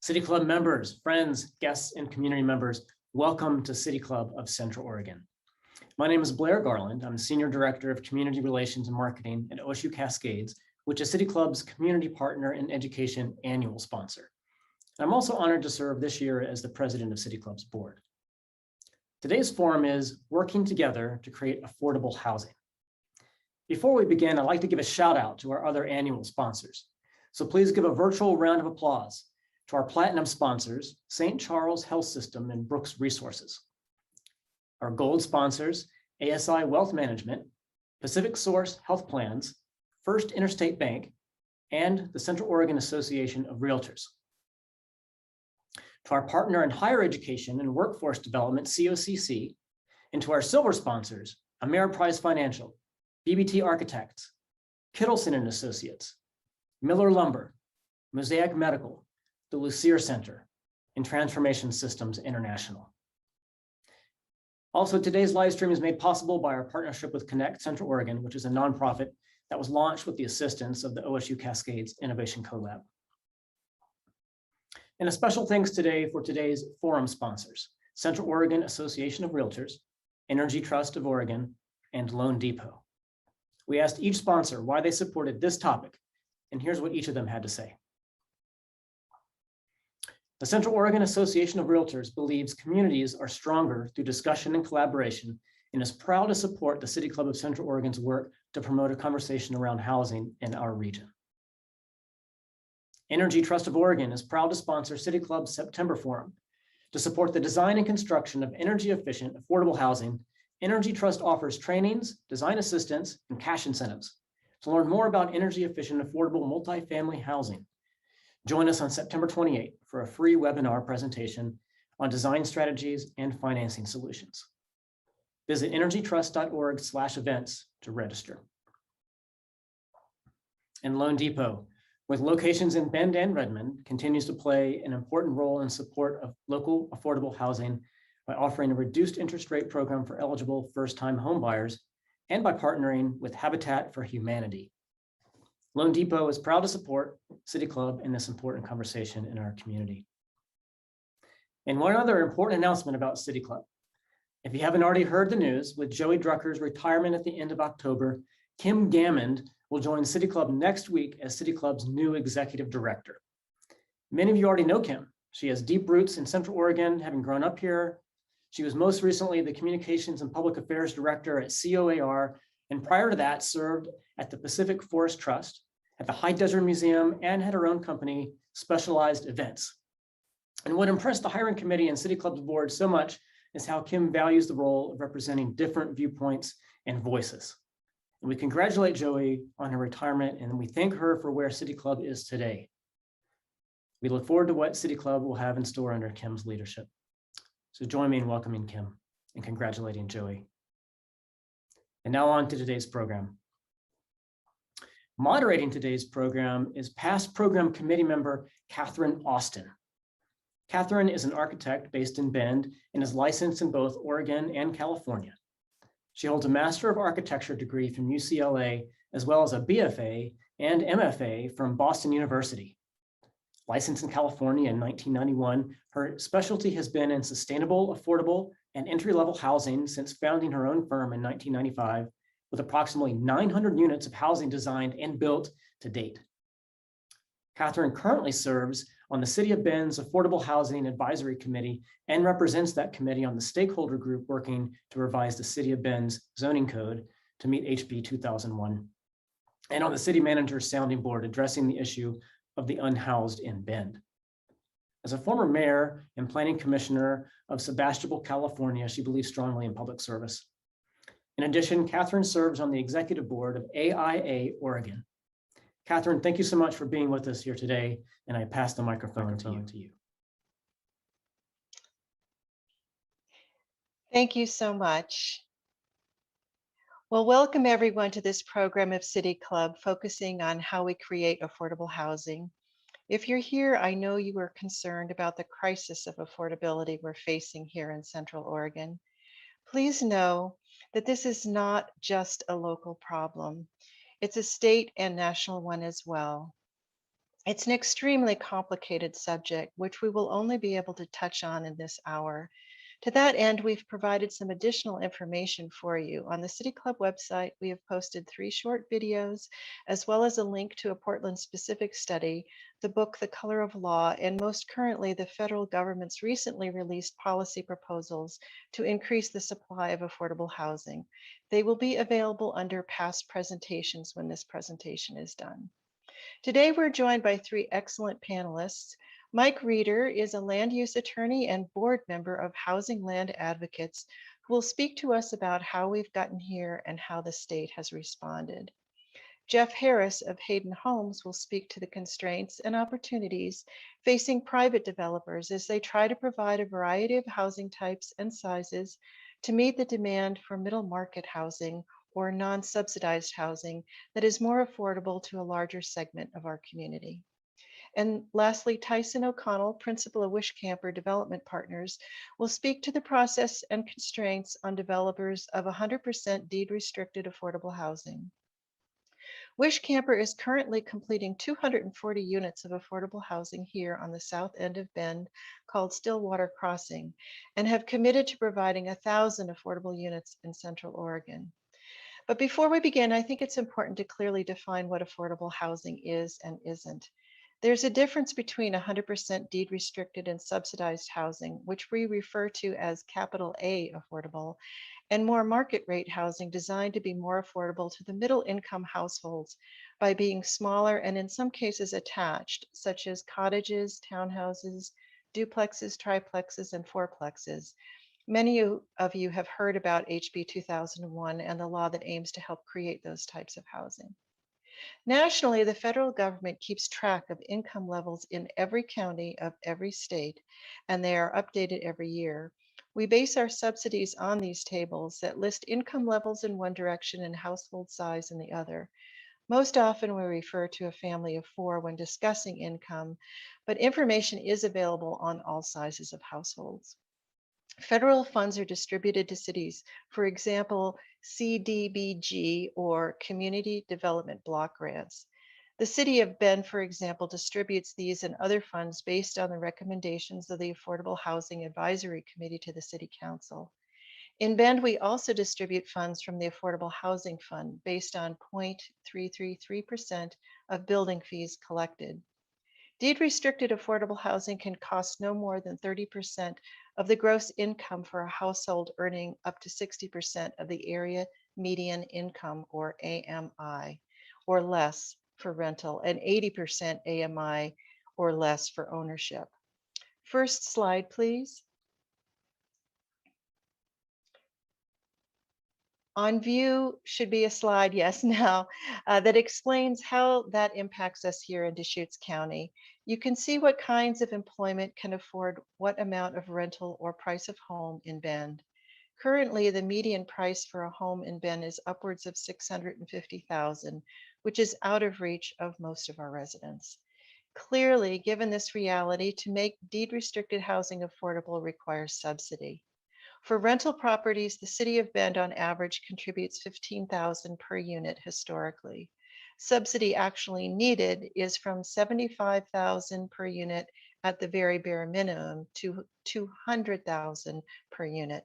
City Club members, friends, guests, and community members, welcome to City Club of Central Oregon. My name is Blair Garland. I'm Senior Director of Community Relations and Marketing at OSU-Cascades, which is City Club's community partner and education annual sponsor. I'm also honored to serve this year as the President of City Club's board. Today's forum is Working Together to Create Affordable Housing. Before we begin, I'd like to give a shout out to our other annual sponsors. So please give a virtual round of applause to our platinum sponsors, St. Charles Health System and Brooks Resources. Our gold sponsors, ASI Wealth Management, Pacific Source Health Plans, First Interstate Bank, and the Central Oregon Association of Realtors. To our partner in higher education and workforce development, COCC, and to our silver sponsors, Ameriprise Financial, BBT Architects, Kittleson and Associates, Miller Lumber, Mosaic Medical, the Lucier Center, and Transformation Systems International. Also, today's live stream is made possible by our partnership with Connect Central Oregon, which is a nonprofit that was launched with the assistance of the OSU-Cascades Innovation Co-Lab. And a special thanks today for today's forum sponsors, Central Oregon Association of Realtors, Energy Trust of Oregon, and Loan Depot. We asked each sponsor why they supported this topic, and here's what each of them had to say. The Central Oregon Association of Realtors believes communities are stronger through discussion and collaboration and is proud to support the City Club of Central Oregon's work to promote a conversation around housing in our region. Energy Trust of Oregon is proud to sponsor City Club's September Forum. To support the design and construction of energy-efficient, affordable housing, Energy Trust offers trainings, design assistance, and cash incentives. To learn more about energy-efficient, affordable multifamily housing, join us on September 28th for a free webinar presentation on design strategies and financing solutions. Visit energytrust.org/events to register. And Loan Depot, with locations in Bend and Redmond, continues to play an important role in support of local affordable housing by offering a reduced interest rate program for eligible first-time homebuyers and by partnering with Habitat for Humanity. Loan Depot is proud to support City Club in this important conversation in our community. And one other important announcement about City Club. If you haven't already heard the news, with Joey Drucker's retirement at the end of October, Kim Gammond will join City Club next week as City Club's new executive director. Many of you already know Kim. She has deep roots in Central Oregon, having grown up here. She was most recently the Communications and Public Affairs Director at COAR, and prior to that served at the Pacific Forest Trust, at the High Desert Museum, and had her own company, Specialized Events. And what impressed the hiring committee and City Club's board so much is how Kim values the role of representing different viewpoints and voices. And we congratulate Joey on her retirement, and we thank her for where City Club is today. We look forward to what City Club will have in store under Kim's leadership. So join me in welcoming Kim and congratulating Joey. And now on to today's program. Moderating today's program is past program committee member, Catherine Austin. Catherine is an architect based in Bend and is licensed in both Oregon and California. She holds a Master of Architecture degree from UCLA, as well as a BFA and MFA from Boston University. Licensed in California in 1991, her specialty has been in sustainable, affordable, and entry-level housing since founding her own firm in 1995, with approximately 900 units of housing designed and built to date. Catherine currently serves on the City of Bend's Affordable Housing Advisory Committee and represents that committee on the stakeholder group working to revise the City of Bend's zoning code to meet HB 2001, and on the city manager's sounding board addressing the issue of the unhoused in Bend. As a former mayor and planning commissioner of Sebastopol, California, she believes strongly in public service. In addition, Catherine serves on the executive board of AIA Oregon. Catherine, thank you so much for being with us here today, and I pass the microphone to you. Thank you so much. Well, welcome everyone to this program of City Club focusing on how we create affordable housing. If you're here, I know you are concerned about the crisis of affordability we're facing here in Central Oregon. Please know that this is not just a local problem. It's a state and national one as well. It's an extremely complicated subject, which we will only be able to touch on in this hour. To that end, we've provided some additional information for you. On the City Club website, we have posted 3 short videos, as well as a link to a Portland-specific study, the book The Color of Law, and most currently, the federal government's recently released policy proposals to increase the supply of affordable housing. They will be available under past presentations when this presentation is done. Today, we're joined by 3 excellent panelists. Mike Reeder is a land use attorney and board member of Housing Land Advocates, who will speak to us about how we've gotten here and how the state has responded. Jeff Harris of Hayden Homes will speak to the constraints and opportunities facing private developers as they try to provide a variety of housing types and sizes to meet the demand for middle market housing or non-subsidized housing that is more affordable to a larger segment of our community. And lastly, Tyson O'Connell, principal of Wishcamper Development Partners, will speak to the process and constraints on developers of 100% deed-restricted affordable housing. Wishcamper is currently completing 240 units of affordable housing here on the south end of Bend called Stillwater Crossing, and have committed to providing 1,000 affordable units in Central Oregon. But before we begin, I think it's important to clearly define what affordable housing is and isn't. There's a difference between 100% deed restricted and subsidized housing, which we refer to as capital A affordable, and more market rate housing designed to be more affordable to the middle income households by being smaller and in some cases attached, such as cottages, townhouses, duplexes, triplexes, and fourplexes. Many of you have heard about HB 2001 and the law that aims to help create those types of housing. Nationally, the federal government keeps track of income levels in every county of every state, and they are updated every year. We base our subsidies on these tables that list income levels in one direction and household size in the other. Most often we refer to a family of 4 when discussing income, but information is available on all sizes of households. Federal funds are distributed to cities, for example, CDBG or Community Development Block Grants. The city of Bend, for example, distributes these and other funds based on the recommendations of the Affordable Housing Advisory Committee to the City Council. In Bend, we also distribute funds from the Affordable Housing Fund based on 0.333% of building fees collected. Deed-restricted affordable housing can cost no more than 30% of the gross income for a household earning up to 60% of the area median income, or AMI, or less for rental, and 80% AMI or less for ownership. First slide, please. On view should be a slide, yes, now, that explains how that impacts us here in Deschutes County. You can see what kinds of employment can afford what amount of rental or price of home in Bend. Currently, the median price for a home in Bend is upwards of $650,000, which is out of reach of most of our residents. Clearly, given this reality, to make deed-restricted housing affordable requires subsidy. For rental properties, the city of Bend on average contributes $15,000 per unit historically. Subsidy actually needed is from $75,000 per unit at the very bare minimum to $200,000 per unit.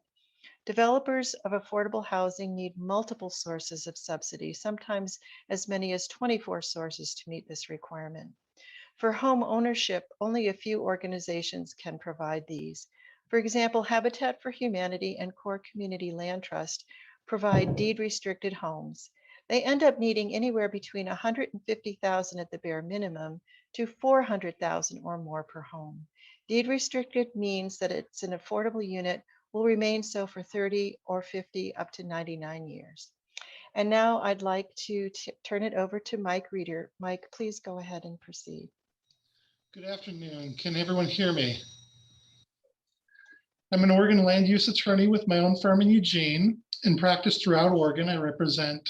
Developers of affordable housing need multiple sources of subsidy, sometimes as many as 24 sources to meet this requirement. For home ownership, only a few organizations can provide these. For example, Habitat for Humanity and Core Community Land Trust provide deed-restricted homes. They end up needing anywhere between $150,000 at the bare minimum to $400,000 or more per home. Deed-restricted means that it's an affordable unit will remain so for 30 or 50 up to 99 years. And now I'd like to turn it over to Mike Reeder. Mike, please go ahead and proceed. Good afternoon. Can everyone hear me? I'm an Oregon land use attorney with my own firm in Eugene. In practice throughout Oregon, I represent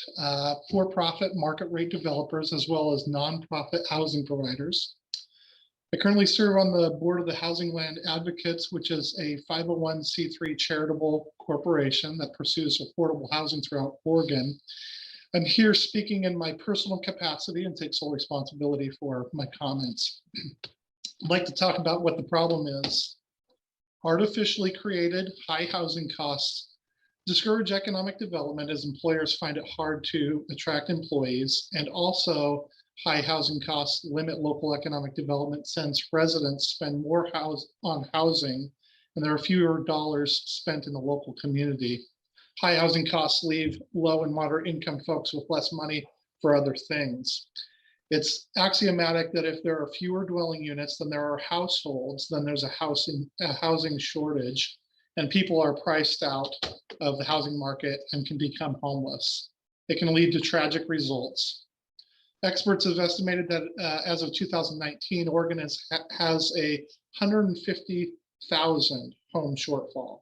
for-profit market rate developers as well as nonprofit housing providers. I currently serve on the board of the Housing Land Advocates, which is a 501c3 charitable corporation that pursues affordable housing throughout Oregon. I'm here speaking in my personal capacity and take sole responsibility for my comments. I'd like to talk about what the problem is. Artificially created high housing costs discourage economic development as employers find it hard to attract employees, and also high housing costs limit local economic development since residents spend more on housing and there are fewer dollars spent in the local community. High housing costs leave low and moderate income folks with less money for other things. It's axiomatic that if there are fewer dwelling units than there are households, then there's a housing shortage, and people are priced out of the housing market and can become homeless. It can lead to tragic results. Experts have estimated that as of 2019, Oregon has a 150,000 home shortfall,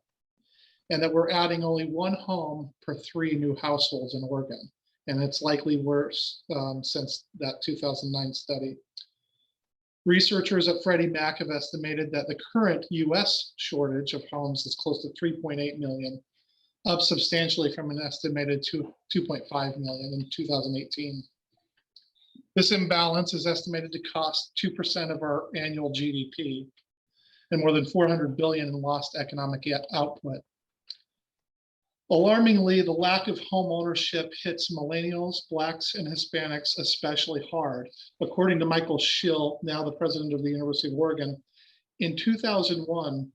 and that we're adding only one home per 3 new households in Oregon. And it's likely worse since that 2009 study. Researchers at Freddie Mac have estimated that the current US shortage of homes is close to 3.8 million, up substantially from an estimated 2.5 million in 2018. This imbalance is estimated to cost 2% of our annual GDP and more than 400 billion in lost economic output. Alarmingly, the lack of home ownership hits millennials, Blacks, and Hispanics especially hard. According to Michael Schill, now the president of the University of Oregon, in 2001,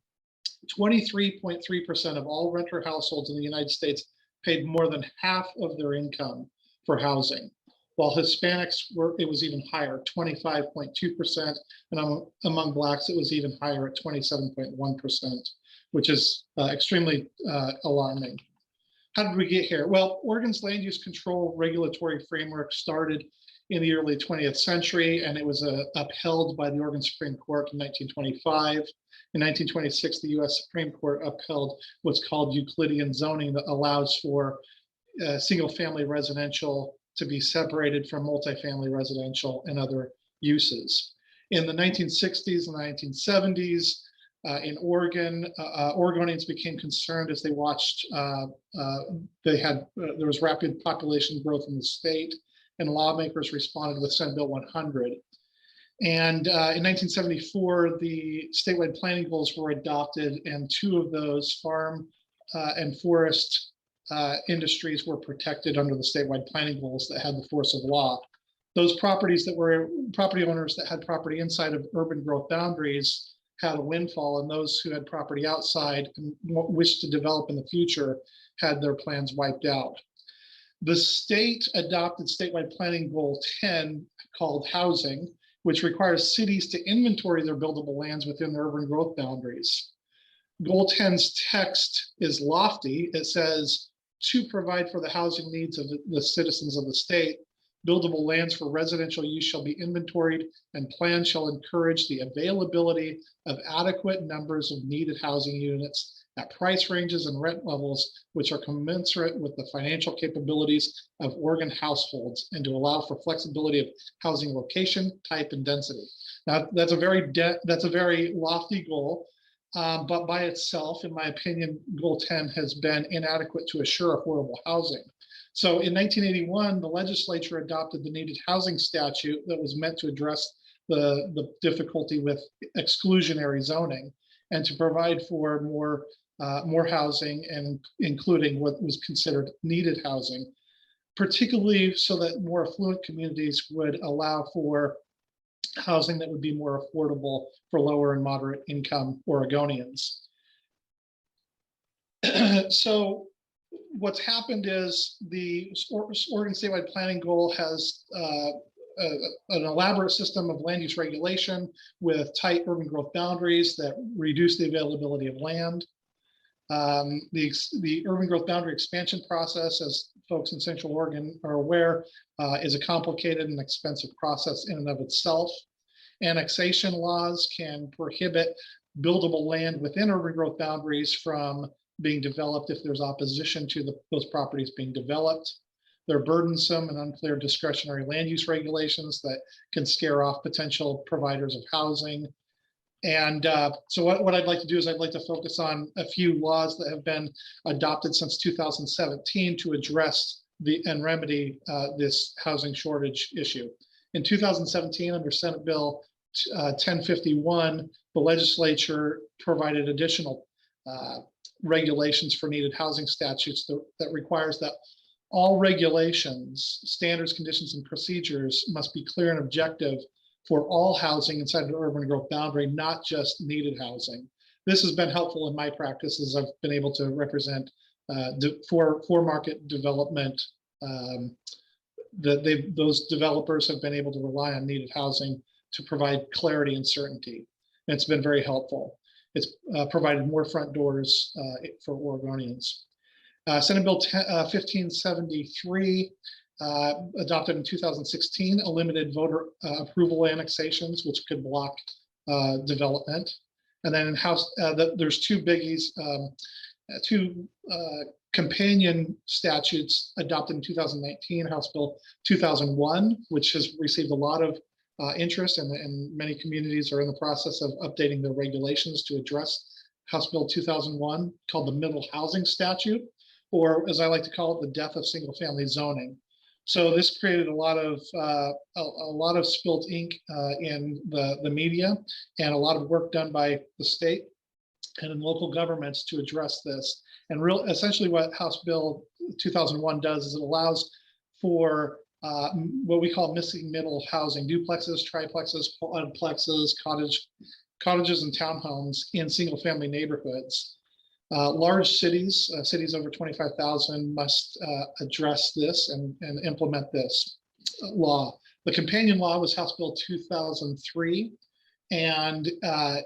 23.3% of all renter households in the United States paid more than half of their income for housing, while Hispanics it was even higher, 25.2%, and among Blacks, it was even higher at 27.1%, which is extremely alarming. How did we get here? Well, Oregon's land use control regulatory framework started in the early 20th century, and it was upheld by the Oregon Supreme Court in 1925. In 1926, the US Supreme Court upheld what's called Euclidean zoning that allows for single-family residential to be separated from multifamily residential and other uses. In the 1960s and 1970s, in Oregon, Oregonians became concerned as they watched, there was rapid population growth in the state, and lawmakers responded with Senate Bill 100. And in 1974, the statewide planning goals were adopted, and 2 of those, farm and forest industries, were protected under the statewide planning goals that had the force of law. Those property owners that had property inside of urban growth boundaries had a windfall, and those who had property outside and wished to develop in the future had their plans wiped out. The state adopted statewide planning goal 10 called housing, which requires cities to inventory their buildable lands within their urban growth boundaries. Goal 10's text is lofty. It says, to provide for the housing needs of the citizens of the state, buildable lands for residential use shall be inventoried, and plans shall encourage the availability of adequate numbers of needed housing units at price ranges and rent levels which are commensurate with the financial capabilities of Oregon households, and to allow for flexibility of housing location, type, and density. Now, that's a very lofty goal, but by itself, in my opinion, Goal 10 has been inadequate to assure affordable housing. So in 1981, the legislature adopted the needed housing statute that was meant to address the difficulty with exclusionary zoning and to provide for more housing, and including what was considered needed housing, particularly so that more affluent communities would allow for housing that would be more affordable for lower and moderate income Oregonians. So what's happened is the Oregon statewide planning goal has an elaborate system of land use regulation with tight urban growth boundaries that reduce the availability of land. The urban growth boundary expansion process, as folks in Central Oregon are aware, is a complicated and expensive process in and of itself. Annexation laws can prohibit buildable land within urban growth boundaries from being developed if there's opposition to those properties being developed. There are burdensome and unclear discretionary land use regulations that can scare off potential providers of housing. And so what I'd like to do is I'd like to focus on a few laws that have been adopted since 2017 to address and remedy this housing shortage issue. In 2017, under Senate Bill 1051, the legislature provided additional regulations for needed housing statutes that requires that all regulations, standards, conditions, and procedures must be clear and objective for all housing inside the urban growth boundary, not just needed housing. This has been helpful in my practice as I've been able to represent for market development. Those developers have been able to rely on needed housing to provide clarity and certainty. And it's been very helpful. It's provided more front doors for Oregonians. Senate Bill 1573, adopted in 2016, limited voter approval annexations, which could block development. And then in House, there's two biggies, two companion statutes adopted in 2019, House Bill 2001, which has received a lot of interest, and many communities are in the process of updating their regulations to address House Bill 2001, called the Middle Housing Statute, or as I like to call it, the death of single-family zoning. So this created a lot of spilt ink in the media, and a lot of work done by the state and in local governments to address this. And essentially what House Bill 2001 does is it allows for what we call missing middle housing, duplexes, triplexes, quadplexes, cottages, and townhomes in single-family neighborhoods. Large cities, cities over 25,000, must address this and implement this law. The companion law was House Bill 2003, and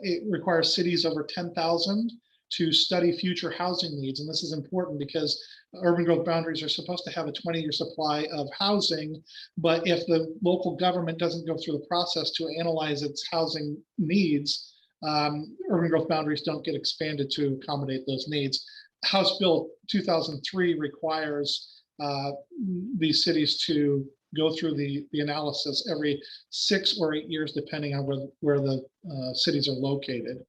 it requires cities over 10,000 to study future housing needs. And this is important because urban growth boundaries are supposed to have a 20-year supply of housing, but if the local government doesn't go through the process to analyze its housing needs, urban growth boundaries don't get expanded to accommodate those needs. House Bill 2003 requires these cities to go through the analysis every 6 or 8 years, depending on where the cities are located.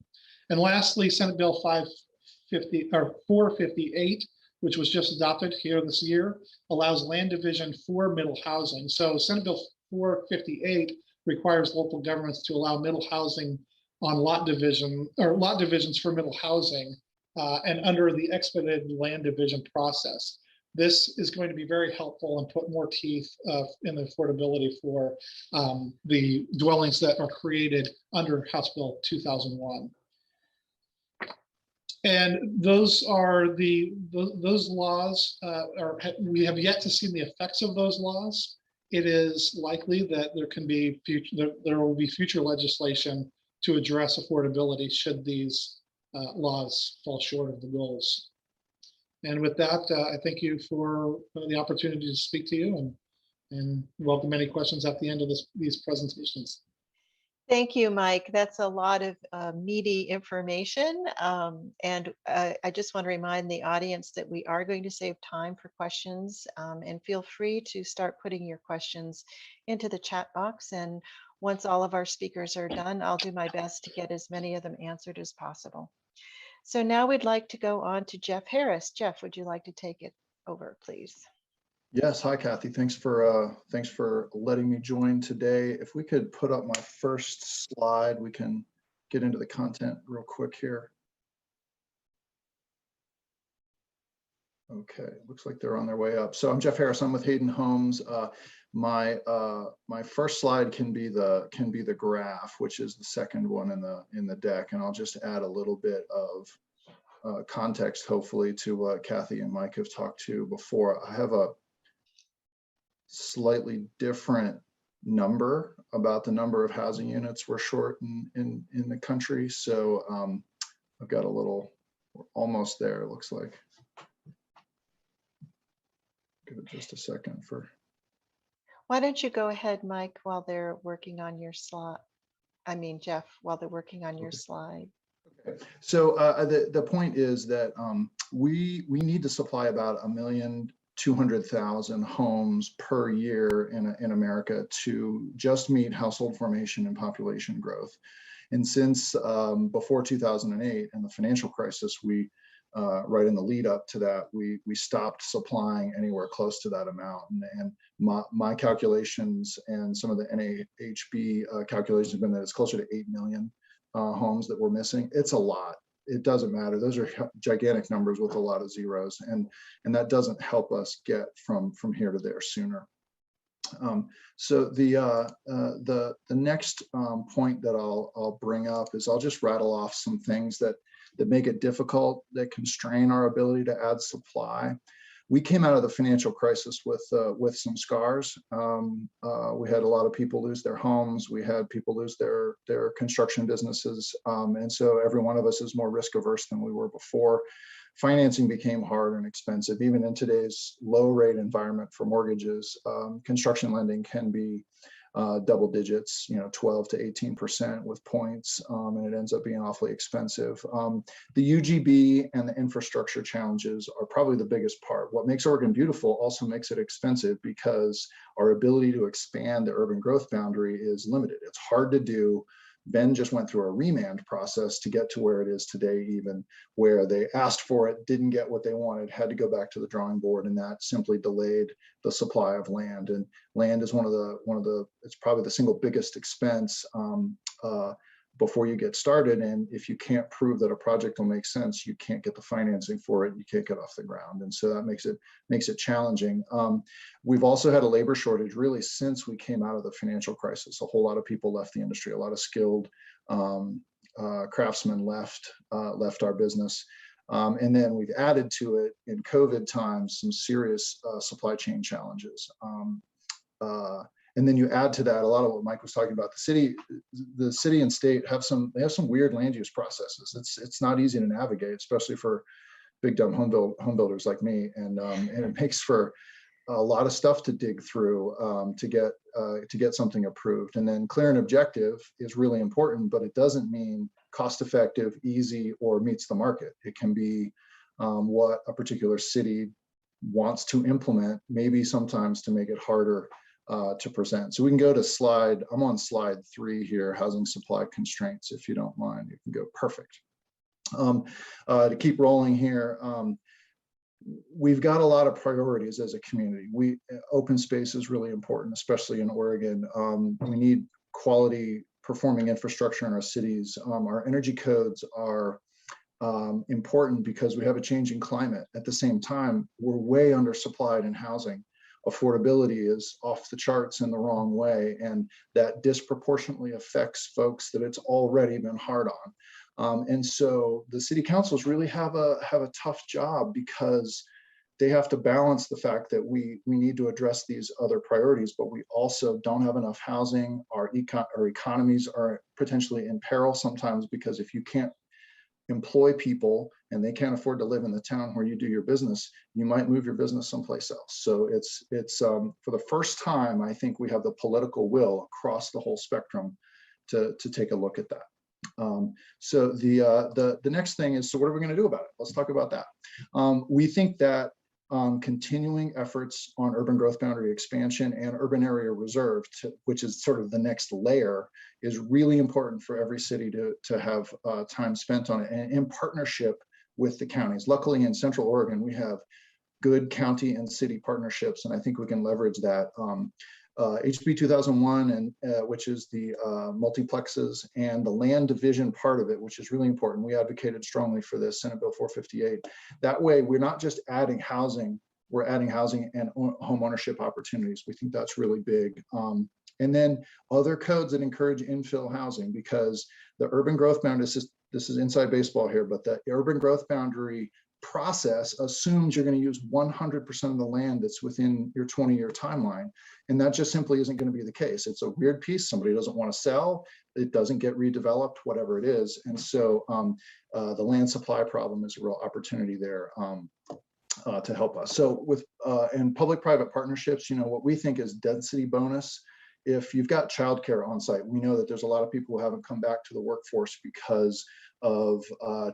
And lastly, Senate Bill 458, which was just adopted here this year, allows land division for middle housing. So Senate Bill 458 requires local governments to allow middle housing on lot divisions for middle housing and under the expedited land division process. This is going to be very helpful and put more teeth in the affordability for the dwellings that are created under House Bill 2001. And those are those laws we have yet to see the effects of those laws. It is likely that there will be future legislation to address affordability should these laws fall short of the goals. And with that, I thank you for the opportunity to speak to you, and welcome any questions at the end of these presentations. Thank you, Mike. That's a lot of meaty information. And I just want to remind the audience that we are going to save time for questions, and feel free to start putting your questions into the chat box. And once all of our speakers are done, I'll do my best to get as many of them answered as possible. So now we'd like to go on to Jeff Harris. Jeff, would you like to take it over, please? Yes, hi Kathy. Thanks for letting me join today. If we could put up my first slide, we can get into the content real quick here. Okay, looks like they're on their way up. So I'm Jeff Harris. I'm with Hayden Homes. My first slide can be the graph, which is the second one in the deck, and I'll just add a little bit of context, hopefully, to what Kathy and Mike have talked to before. I have a slightly different number about the number of housing units we're short in the country. So I've got we're almost there, it looks like. Give it just a second for. Why don't you go ahead, Mike, while they're working on your slide? I mean, Jeff, while they're working on your slide. Okay. So the point is that we need to supply about 1,200,000 homes per year in America to just meet household formation and population growth. And since before 2008 and the financial crisis, we right in the lead up to that, we stopped supplying anywhere close to that amount. And my calculations and some of the NAHB calculations have been that it's closer to 8 million homes that we're missing. It's a lot. It doesn't matter. Those are gigantic numbers with a lot of zeros, and that doesn't help us get from here to there sooner. So the next point that I'll bring up is I'll just rattle off some things that make it difficult, that constrain our ability to add supply. We came out of the financial crisis with some scars. We had a lot of people lose their homes. We had people lose their construction businesses. And so every one of us is more risk averse than we were before. Financing became hard and expensive. Even in today's low rate environment for mortgages, construction lending can be double digits, 12 to 18% with points, and it ends up being awfully expensive. The UGB and the infrastructure challenges are probably the biggest part. What makes Oregon beautiful also makes it expensive because our ability to expand the urban growth boundary is limited. It's hard to do. Ben just went through a remand process to get to where it is today, even where they asked for it, didn't get what they wanted, had to go back to the drawing board, and that simply delayed the supply of land. And land is it's probably the single biggest expense before you get started. And if you can't prove that a project will make sense, you can't get the financing for it, you can't get off the ground. And so that makes it challenging. We've also had a labor shortage really since we came out of the financial crisis. A whole lot of people left the industry, a lot of skilled craftsmen left our business. And then we've added to it in COVID times some serious supply chain challenges. And then you add to that a lot of what Mike was talking about. The city and state have some weird land use processes. It's not easy to navigate, especially for big dumb home builders like me. And it makes for a lot of stuff to dig through to get something approved. And then clear and objective is really important, but it doesn't mean cost effective, easy, or meets the market. It can be what a particular city wants to implement, maybe sometimes to make it harder to present. So we can go to I'm on slide 3 here, housing supply constraints, if you don't mind. You can go, perfect. To keep rolling here, we've got a lot of priorities as a community. Open space is really important, especially in Oregon. We need quality performing infrastructure in our cities. Our energy codes are important because we have a changing climate. At the same time, we're way undersupplied in housing. Affordability is off the charts in the wrong way, and that disproportionately affects folks that it's already been hard on. And so the city councils really have a tough job because they have to balance the fact that we need to address these other priorities, but we also don't have enough housing. Our economies are potentially in peril sometimes, because if you can't employ people and they can't afford to live in the town where you do your business, you might move your business someplace else. So it's for the first time, I think we have the political will across the whole spectrum to take a look at that. So the next thing is, so what are we going to do about it? Let's talk about that. We think that continuing efforts on urban growth boundary expansion and urban area reserve, which is sort of the next layer, is really important for every city to have time spent on it, and in partnership with the counties. Luckily in Central Oregon, we have good county and city partnerships, and I think we can leverage that. HB 2001, and which is the multiplexes, and the land division part of it, which is really important. We advocated strongly for this, Senate Bill 458. That way, we're not just adding housing, we're adding housing and home ownership opportunities. We think that's really big. And then other codes that encourage infill housing, because the urban growth boundary, this is inside baseball here, but the urban growth boundary process assumes you're going to use 100% of the land that's within your 20-year timeline. And that just simply isn't going to be the case. It's a weird piece. Somebody doesn't want to sell. It doesn't get redeveloped, whatever it is. And so the land supply problem is a real opportunity there to help us. So with and public-private partnerships, what we think is density bonus. If you've got childcare on site, we know that there's a lot of people who haven't come back to the workforce because of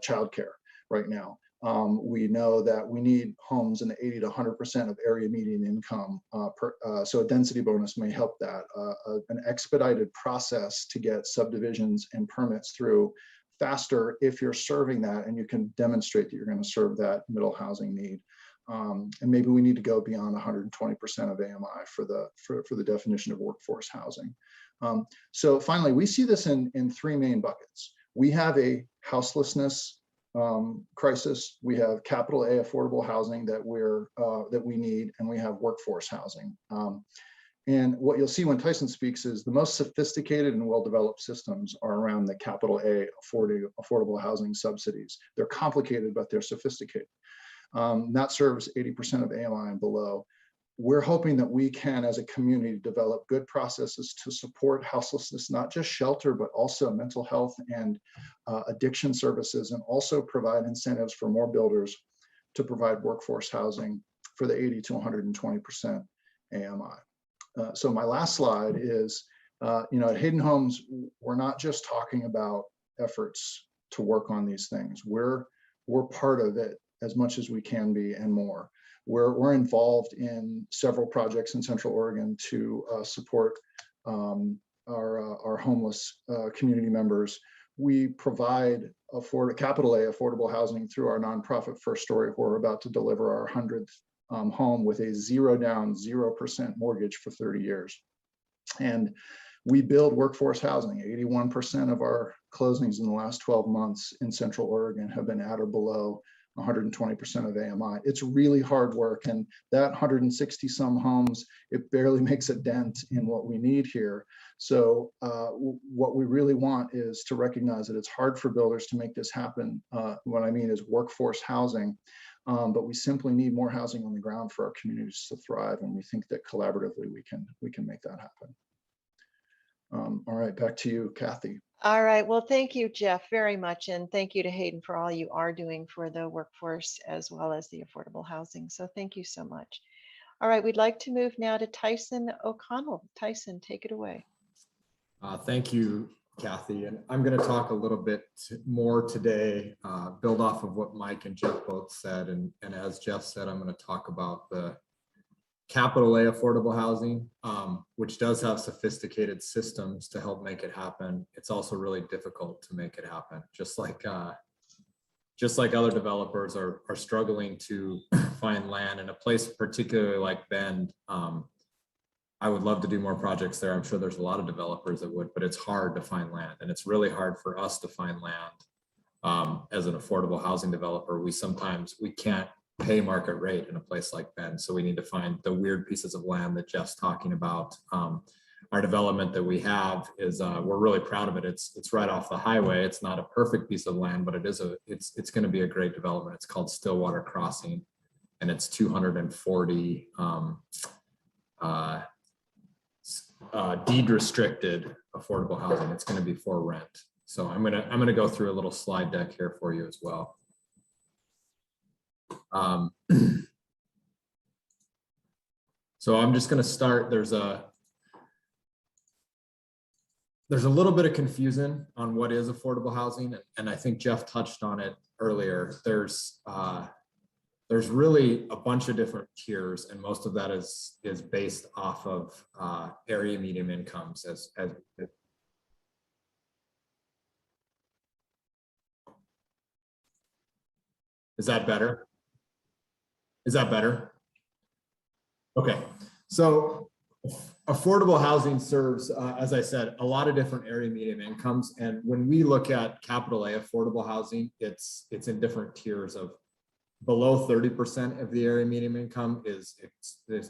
childcare right now. We know that we need homes in the 80 to 100% of area median income. So a density bonus may help that. An expedited process to get subdivisions and permits through faster if you're serving that and you can demonstrate that you're going to serve that middle housing need. And maybe we need to go beyond 120% of AMI for the definition of workforce housing. So finally, we see this in three main buckets. We have a houselessness crisis. We have capital A affordable housing that we need, and we have workforce housing. And what you'll see when Tyson speaks is the most sophisticated and well-developed systems are around the capital A affordable housing subsidies. They're complicated, but they're sophisticated. That serves 80% of AMI and below. We're hoping that we can, as a community, develop good processes to support houselessness, not just shelter, but also mental health and addiction services, and also provide incentives for more builders to provide workforce housing for the 80 to 120% AMI. So my last slide is, at Hayden Homes, we're not just talking about efforts to work on these things. We're part of it as much as we can be and more. We're involved in several projects in Central Oregon to support our homeless community members. We provide capital A affordable housing through our nonprofit First Story, where we're about to deliver our 100th home with a 0 down, 0% mortgage for 30 years. And we build workforce housing. 81% of our closings in the last 12 months in Central Oregon have been at or below 120% of AMI. It's really hard work, and that 160 some homes, it barely makes a dent in what we need here. So what we really want is to recognize that it's hard for builders to make this happen. What I mean is workforce housing, but we simply need more housing on the ground for our communities to thrive, and we think that collaboratively we can make that happen. All right, back to you, Kathy. All right. Well, thank you, Jeff, very much. And thank you to Hayden for all you are doing for the workforce as well as the affordable housing. So thank you so much. All right. We'd like to move now to Tyson O'Connell. Tyson, take it away. Thank you, Kathy. And I'm going to talk a little bit more today, build off of what Mike and Jeff both said. And as Jeff said, I'm going to talk about the capital A affordable housing, which does have sophisticated systems to help make it happen. It's also really difficult to make it happen, just like other developers are struggling to find land in a place particularly like Bend. I would love to do more projects there. I'm sure there's a lot of developers that would, but it's hard to find land, and it's really hard for us to find land as an affordable housing developer. We can't pay market rate in a place like Bend. So we need to find the weird pieces of land that Jeff's talking about. Our development that we have is, we're really proud of it. It's right off the highway. It's not a perfect piece of land, but it's going to be a great development. It's called Stillwater Crossing, and it's 240 deed restricted affordable housing. It's going to be for rent. So I'm gonna go through a little slide deck here for you as well. So I'm just going to start. There's a little bit of confusion on what is affordable housing, and I think Jeff touched on it earlier. There's really a bunch of different tiers, and most of that is based off of area median incomes. Is that better? Is that better? Okay, so affordable housing serves, as I said, a lot of different area median incomes. And when we look at capital A affordable housing, it's in different tiers of below 30% of the area median income is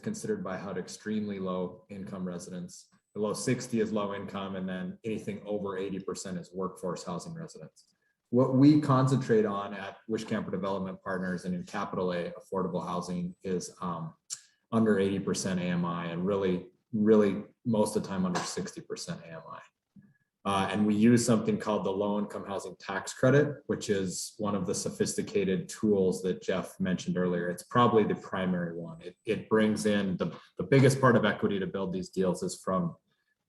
considered by HUD extremely low income residents. Below 60 is low income, and then anything over 80% is workforce housing residents. What we concentrate on at Wishcamper Development Partners and in capital A affordable housing is under 80% AMI, and really most of the time under 60% AMI. And we use something called the low income housing tax credit, which is one of the sophisticated tools that Jeff mentioned earlier. It's probably the primary one. It brings in the biggest part of equity to build these deals is from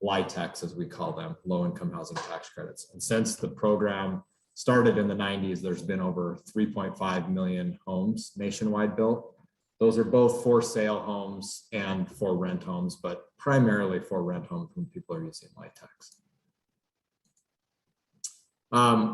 LIHTCs, as we call them, low income housing tax credits. And since the program started in the 90s, there's been over 3.5 million homes nationwide built. Those are both for sale homes and for rent homes, but primarily for rent homes when people are using LIHTCs.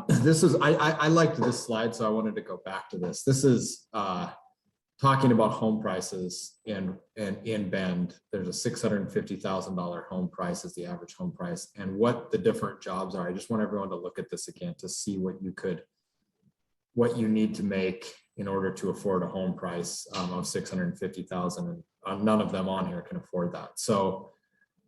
This is, I liked this slide, so I wanted to go back to this. This is talking about home prices in Bend. There's a $650,000 home price is the average home price, and what the different jobs are. I just want everyone to look at this again to see what you need to make in order to afford a home price of 650,000, and none of them on here can afford that. So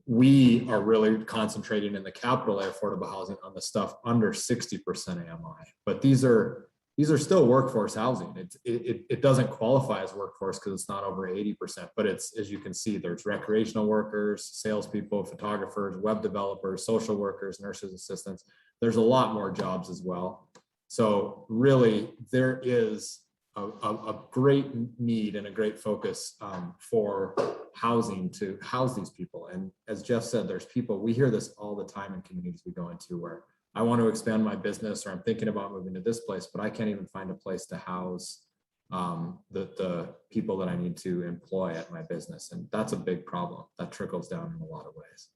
we are really concentrating in the capital A affordable housing on the stuff under 60% AMI, but these are still workforce housing. It doesn't qualify as workforce because it's not over 80%, but it's, as you can see, there's recreational workers, salespeople, photographers, web developers, social workers, nurses, assistants. There's a lot more jobs as well. So really there is a great need and a great focus for housing to house these people. And as Jeff said, there's people, we hear this all the time in communities we go into where I want to expand my business, or I'm thinking about moving to this place, but I can't even find a place to house the people that I need to employ at my business. And that's a big problem that trickles down in a lot of ways.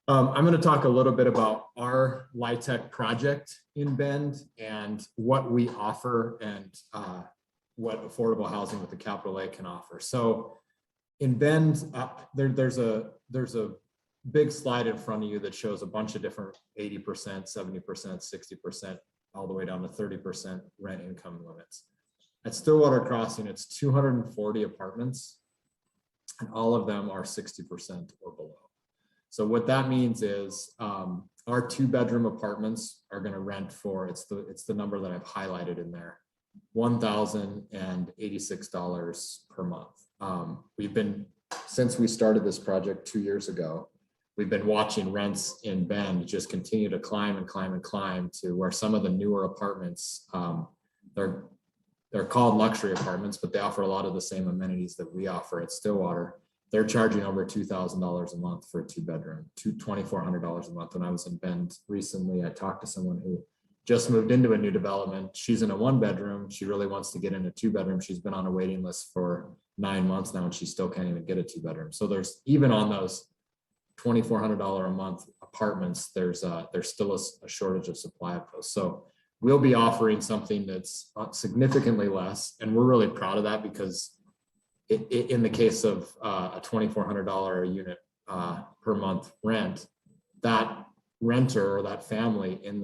I'm going to talk a little bit about our LIHTC project in Bend and what we offer and what affordable housing with the capital A can offer. So in Bend, there's a big slide in front of you that shows a bunch of different 80%, 70%, 60%, all the way down to 30% rent income limits. At Stillwater Crossing, it's 240 apartments, and all of them are 60% or below. So what that means is our 2-bedroom apartments are going to rent for, it's the number that I've highlighted in there, $1,086 per month. We've been, since we started this project 2 years ago, we've been watching rents in Bend just continue to climb and climb and climb to where some of the newer apartments, they're called luxury apartments, but they offer a lot of the same amenities that we offer at Stillwater. They're charging over $2,000 a month for a 2-bedroom, $2,400 a month. When I was in Bend recently, I talked to someone who just moved into a new development. She's in a 1-bedroom. She really wants to get in a 2-bedroom. She's been on a waiting list for 9 months now, and she still can't even get a 2-bedroom. So there's, even on those $2,400 a month apartments, there's still a shortage of supply of those. So we'll be offering something that's significantly less, and we're really proud of that because in the case of a $2,400 a unit per month rent, that renter or that family in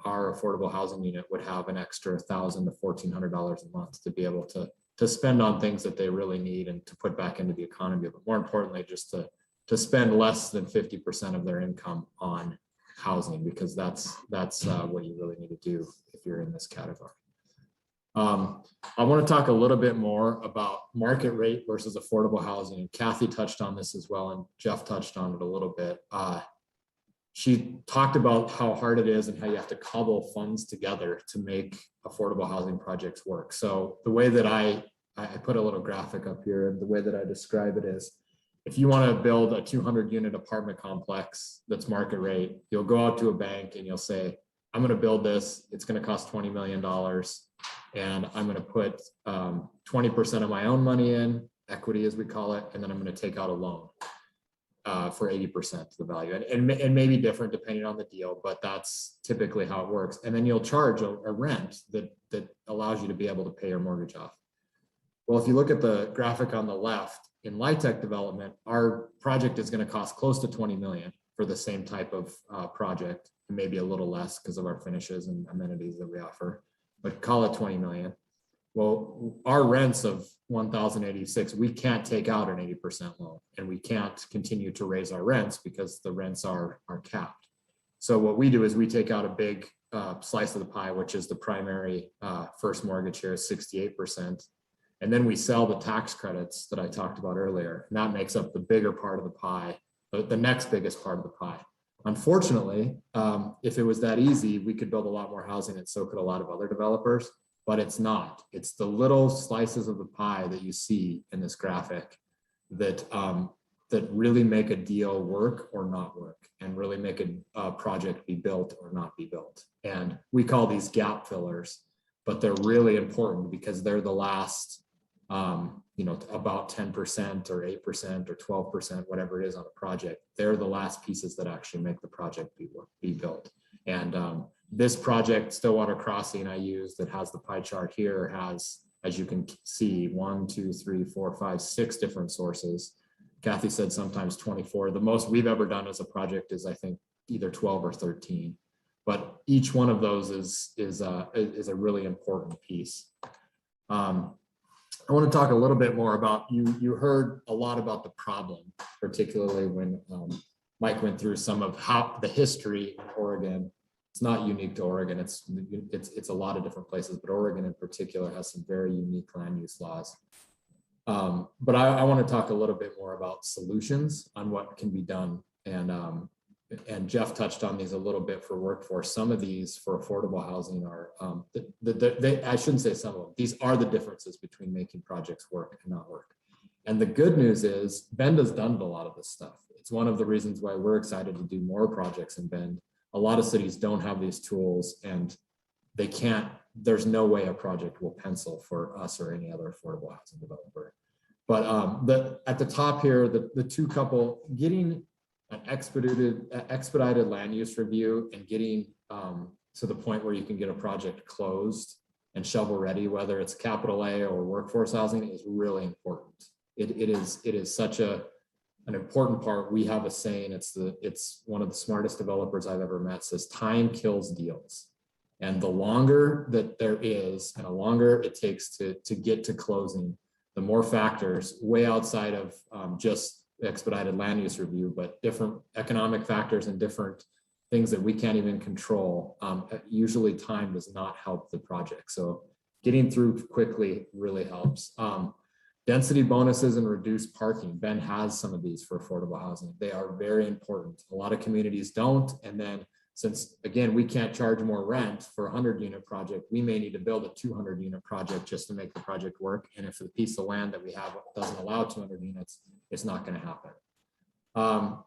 our affordable housing unit would have an extra $1,000 to $1,400 a month to be able to spend on things that they really need and to put back into the economy, but more importantly, just to spend less than 50% of their income on housing, because that's what you really need to do if you're in this category. I want to talk a little bit more about market rate versus affordable housing. And Kathy touched on this as well, and Jeff touched on it a little bit. She talked about how hard it is and how you have to cobble funds together to make affordable housing projects work. So the way that I put a little graphic up here, and the way that I describe it is, if you want to build a 200-unit apartment complex that's market rate, you'll go out to a bank and you'll say, I'm going to build this. It's going to cost $20 million. And I'm going to put 20% of my own money in, equity as we call it, and then I'm going to take out a loan for 80% of the value. And maybe different depending on the deal, but that's typically how it works. And then you'll charge a rent that allows you to be able to pay your mortgage off. Well, if you look at the graphic on the left, in LIHTC development, our project is going to cost close to $20 million for the same type of project, maybe a little less because of our finishes and amenities that we offer, but call it 20 million. Well, our rents of 1,086, we can't take out an 80% loan, and we can't continue to raise our rents because the rents are capped. So what we do is we take out a big slice of the pie, which is the primary first mortgage here is 68%. And then we sell the tax credits that I talked about earlier, and that makes up the bigger part of the pie, the next biggest part of the pie. Unfortunately, if it was that easy, we could build a lot more housing, and so could a lot of other developers, but it's not. It's the little slices of the pie that you see in this graphic that really make a deal work or not work, and really make a project be built or not be built. And we call these gap fillers, but they're really important because they're the last, about 10% or 8% or 12%, whatever it is on a project. They're the last pieces that actually make the project be built. And this project, Stillwater Crossing, I use that has the pie chart here has, as you can see, 1, 2, 3, 4, 5, 6 different sources. Kathy said sometimes 24. The most we've ever done as a project is, I think, either 12 or 13. But each one of those is a really important piece. I want to talk a little bit more about, you heard a lot about the problem, particularly when Mike went through some of how the history in Oregon. It's not unique to Oregon. It's a lot of different places, but Oregon in particular has some very unique land use laws. But I want to talk a little bit more about solutions on what can be done. And Jeff touched on these a little bit for workforce. Some of these for affordable housing are, I shouldn't say some of them, these are the differences between making projects work and not work. And the good news is Bend has done a lot of this stuff. It's one of the reasons why we're excited to do more projects in Bend. A lot of cities don't have these tools and they can't, there's no way a project will pencil for us or any other affordable housing developer. But at the top here, the two couple, getting an expedited land use review and getting to the point where you can get a project closed and shovel ready, whether it's capital A or workforce housing, is really important. It is such an important part. We have a saying, it's one of the smartest developers I've ever met, says time kills deals. And the longer that there is and the longer it takes to get to closing, the more factors way outside of just expedited land use review, but different economic factors and different things that we can't even control. Usually time does not help the project. So getting through quickly really helps. Density bonuses and reduced parking. Bend has some of these for affordable housing. They are very important. A lot of communities don't. And then since, again, we can't charge more rent for a 100-unit project, we may need to build a 200-unit project just to make the project work. And if the piece of land that we have doesn't allow 200 units, it's not going to happen.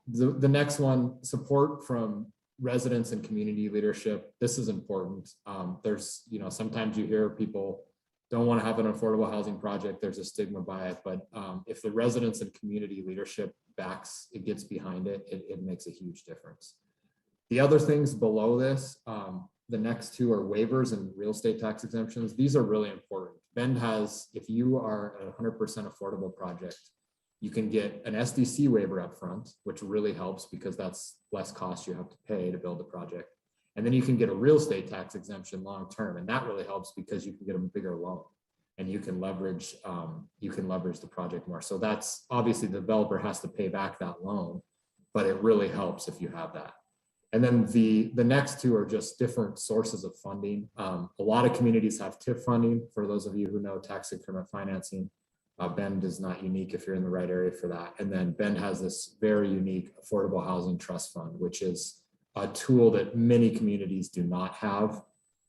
The next one, support from residents and community leadership. This is important. There's, sometimes you hear people don't want to have an affordable housing project. There's a stigma by it, but if the residents and community leadership gets behind it, it makes a huge difference. The other things below this, the next two are waivers and real estate tax exemptions. These are really important. Bend has, if you are a 100% affordable project, you can get an SDC waiver up front, which really helps because that's less cost you have to pay to build a project. And then you can get a real estate tax exemption long-term. And that really helps because you can get a bigger loan and you can leverage the project more. So that's obviously the developer has to pay back that loan, but it really helps if you have that. And then the next two are just different sources of funding. A lot of communities have TIF funding. For those of you who know tax increment financing, Bend is not unique if you're in the right area for that. And then Bend has this very unique affordable housing trust fund, which is a tool that many communities do not have.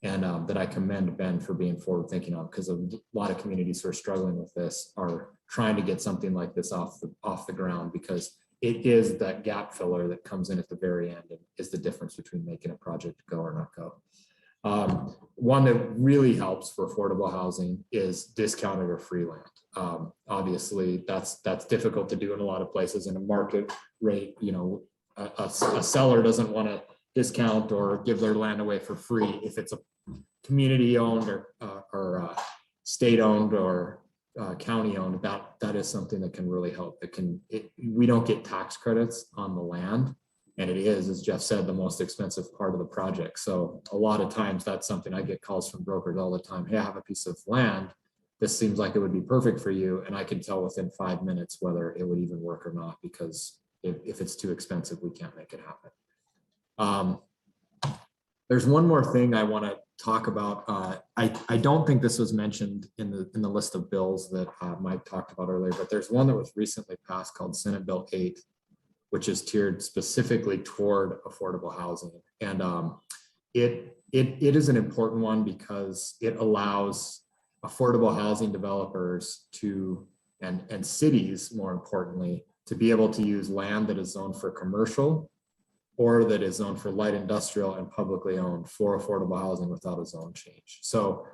And that I commend Bend for being forward thinking on, because a lot of communities who are struggling with this are trying to get something like this off the ground, because it is that gap filler that comes in at the very end and is the difference between making a project go or not go. One that really helps for affordable housing is discounted or free land. Obviously, that's difficult to do in a lot of places in a market rate. A seller doesn't want to discount or give their land away for free if it's a community owned or state owned or county owned. That is something that can really help. We don't get tax credits on the land, and it is, as Jeff said, the most expensive part of the project. So a lot of times that's something I get calls from brokers all the time. Hey, I have a piece of land. This seems like it would be perfect for you. And I can tell within 5 minutes whether it would even work or not, because if it's too expensive, we can't make it happen. There's one more thing I want to talk about. I don't think this was mentioned in the list of bills that Mike talked about earlier, but there's one that was recently passed called Senate Bill 8, which is tiered specifically toward affordable housing. And it is an important one because it allows affordable housing developers to, and cities more importantly, to be able to use land that is zoned for commercial or that is zoned for light industrial and publicly owned for affordable housing without a zone change. So,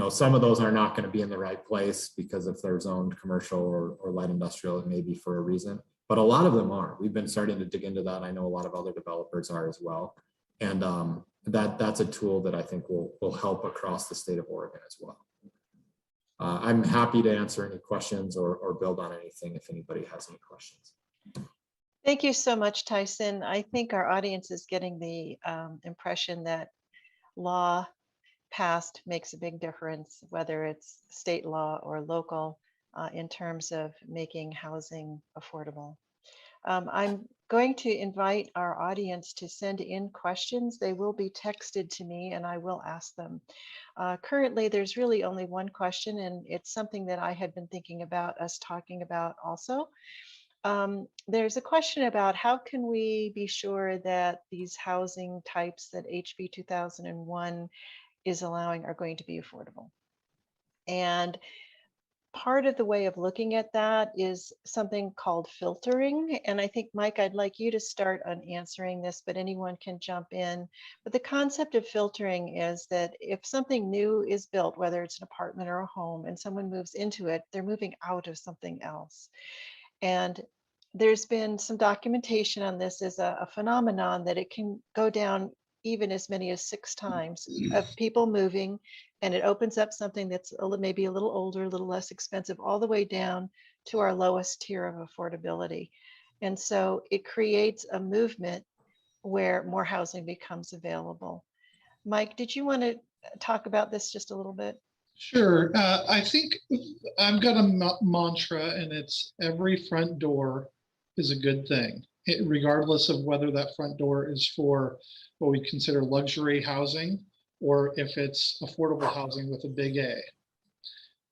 some of those are not going to be in the right place because if they're zoned commercial or light industrial, it may be for a reason, but a lot of them are. We've been starting to dig into that. I know a lot of other developers are as well. And that's a tool that I think will help across the state of Oregon as well. I'm happy to answer any questions or build on anything if anybody has any questions. Thank you so much, Tyson. I think our audience is getting the impression that law passed makes a big difference, whether it's state law or local, in terms of making housing affordable. I'm going to invite our audience to send in questions. They will be texted to me and I will ask them. Currently, there's really only one question, and it's something that I had been thinking about us talking about also. There's a question about how can we be sure that these housing types that HB 2001 is allowing are going to be affordable. And part of the way of looking at that is something called filtering. And I think, Mike, I'd like you to start on answering this, but anyone can jump in. But the concept of filtering is that if something new is built, whether it's an apartment or a home, and someone moves into it, they're moving out of something else. And there's been some documentation on this as a phenomenon that it can go down even as many as 6 times of people moving, and it opens up something that's maybe a little older, a little less expensive, all the way down to our lowest tier of affordability. And so it creates a movement where more housing becomes available. Mike, did you want to talk about this just a little bit? Sure. I think I've got a mantra, and it's every front door is a good thing, regardless of whether that front door is for what we consider luxury housing or if it's affordable housing with a big A.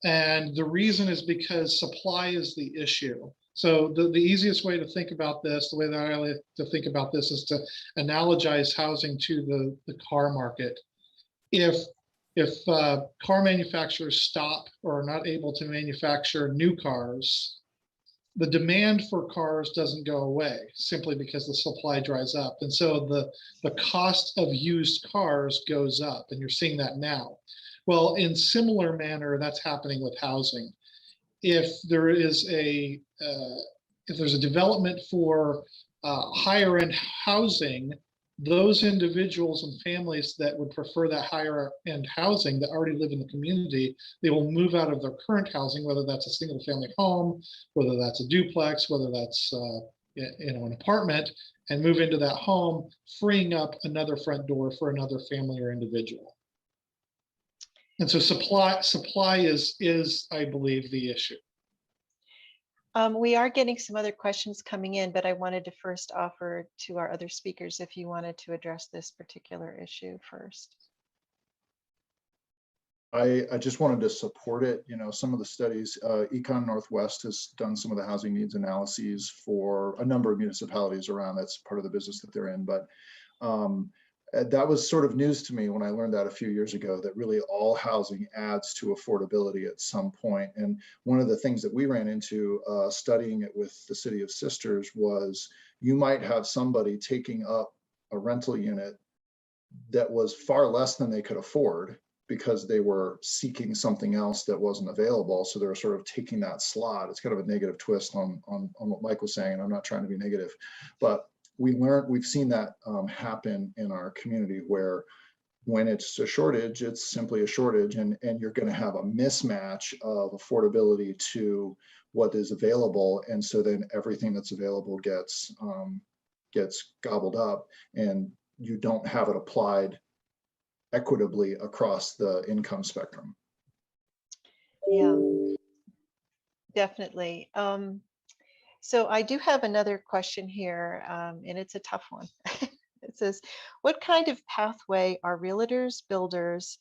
And the reason is because supply is the issue. So the easiest way to think about this, the way that I like to think about this, is to analogize housing to the car market. If car manufacturers stop or are not able to manufacture new cars, the demand for cars doesn't go away simply because the supply dries up. And so the cost of used cars goes up, and you're seeing that now. Well, in similar manner, that's happening with housing. If there is if there's a development for higher end housing, those individuals and families that would prefer that higher end housing that already live in the community, they will move out of their current housing, whether that's a single family home, whether that's a duplex, whether that's an apartment, and move into that home, freeing up another front door for another family or individual. And so supply is, I believe, the issue. We are getting some other questions coming in, but I wanted to first offer to our other speakers if you wanted to address this particular issue first. I just wanted to support it. You know, some of the studies, Econ Northwest has done some of the housing needs analyses for a number of municipalities around. That's part of the business that they're in. But that was sort of news to me when I learned that a few years ago, that really all housing adds to affordability at some point. And one of the things that we ran into studying it with the City of Sisters was you might have somebody taking up a rental unit that was far less than they could afford because they were seeking something else that wasn't available. So they were sort of taking that slot. It's kind of a negative twist on what Mike was saying, and I'm not trying to be negative, but we've seen that happen in our community, where when it's a shortage, it's simply a shortage, and you're going to have a mismatch of affordability to what is available. And so then everything that's available gets gobbled up, and you don't have it applied equitably across the income spectrum. Yeah, definitely. So I do have another question here, and it's a tough one. It says, what kind of pathway are realtors, builders,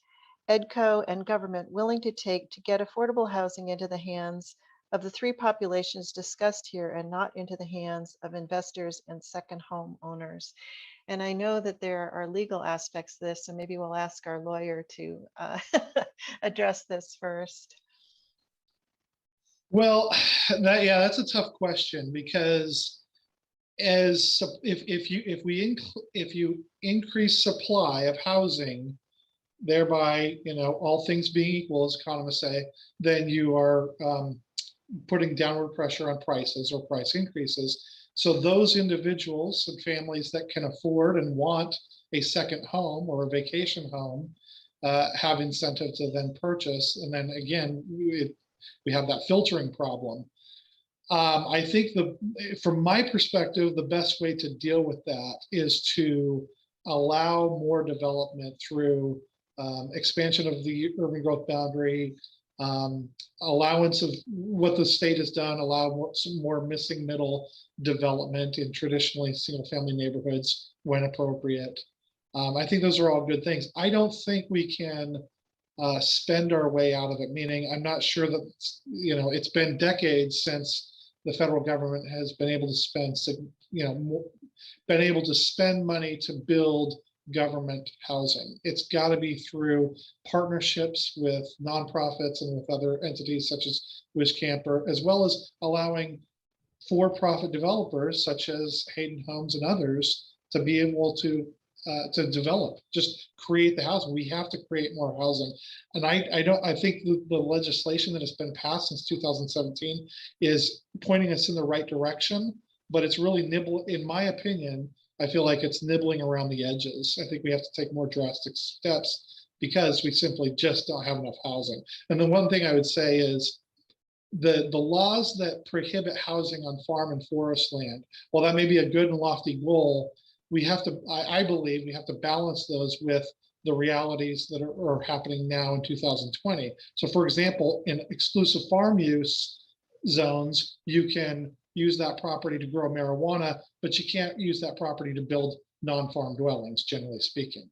EDCO, and government willing to take to get affordable housing into the hands of the 3 populations discussed here and not into the hands of investors and second home owners? And I know that there are legal aspects to this, so maybe we'll ask our lawyer to address this first. Well, that's a tough question, because if you increase supply of housing, thereby, all things being equal, as economists say, then you are putting downward pressure on prices or price increases. So those individuals and families that can afford and want a second home or a vacation home have incentive to then purchase. And then again, we have that filtering problem. I think from my perspective, the best way to deal with that is to allow more development through expansion of the urban growth boundary, allowance of what the state has done, allow some more missing middle development in traditionally single family neighborhoods when appropriate. I think those are all good things. I don't think we can spend our way out of it, meaning I'm not sure that, it's been decades since the federal government has been able to spend, been able to spend money to build government housing. It's got to be through partnerships with nonprofits and with other entities such as Wishcamper, as well as allowing for-profit developers such as Hayden Homes and others to be able to develop, just create the housing. We have to create more housing. And I think the legislation that has been passed since 2017 is pointing us in the right direction, but it's really in my opinion, I feel like it's nibbling around the edges. I think we have to take more drastic steps because we simply just don't have enough housing. And the one thing I would say is the laws that prohibit housing on farm and forest land, while that may be a good and lofty goal, we have to, I believe we have to balance those with the realities that are happening now in 2020. So for example, in exclusive farm use zones, you can use that property to grow marijuana, but you can't use that property to build non-farm dwellings, generally speaking.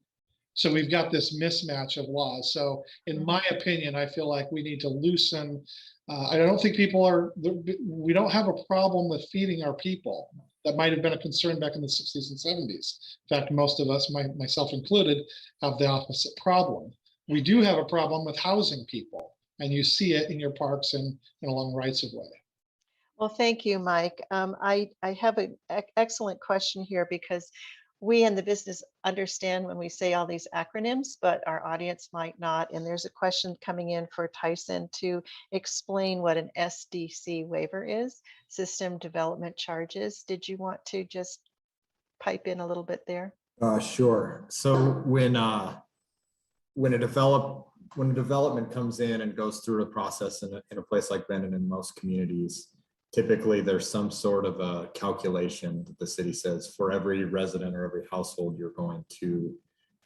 So we've got this mismatch of laws. So in my opinion, I feel like we need to loosen. I don't think we don't have a problem with feeding our people. That might have been a concern back in the 60s and 70s. In fact, most of us, myself included, have the opposite problem. We do have a problem with housing people, and you see it in your parks and along rights of way. Well, thank you, Mike. I have an excellent question here because we in the business understand when we say all these acronyms, but our audience might not. And there's a question coming in for Tyson to explain what an SDC waiver is, System Development Charges. Did you want to just pipe in a little bit there? Sure. So when a development comes in and goes through the process in a place like Bend and in most communities, typically there's some sort of a calculation that the city says for every resident or every household you're going to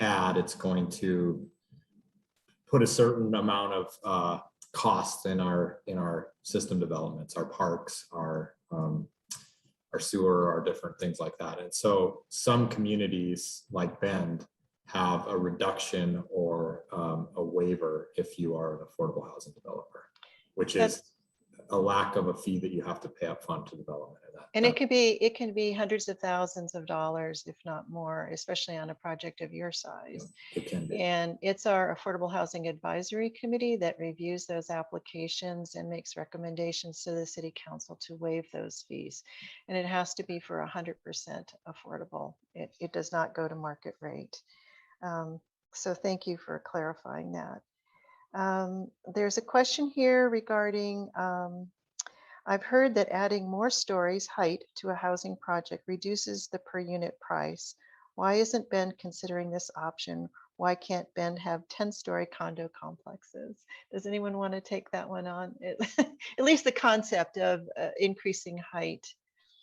add, it's going to put a certain amount of cost in our system developments, our parks, our sewer, our different things like that. And so some communities like Bend have a reduction or a waiver if you are an affordable housing developer, which is a lack of a fee that you have to pay up front to development of that. And it can be hundreds of thousands of dollars, if not more, especially on a project of your size. It can be. And it's our Affordable Housing Advisory Committee that reviews those applications and makes recommendations to the City Council to waive those fees. And it has to be for 100% affordable. It does not go to market rate. So thank you for clarifying that. There's a question here regarding, I've heard that adding more stories height to a housing project reduces the per unit price. Why isn't Bend considering this option? Why can't Bend have 10-story condo complexes? Does anyone want to take that one on? At least the concept of increasing height.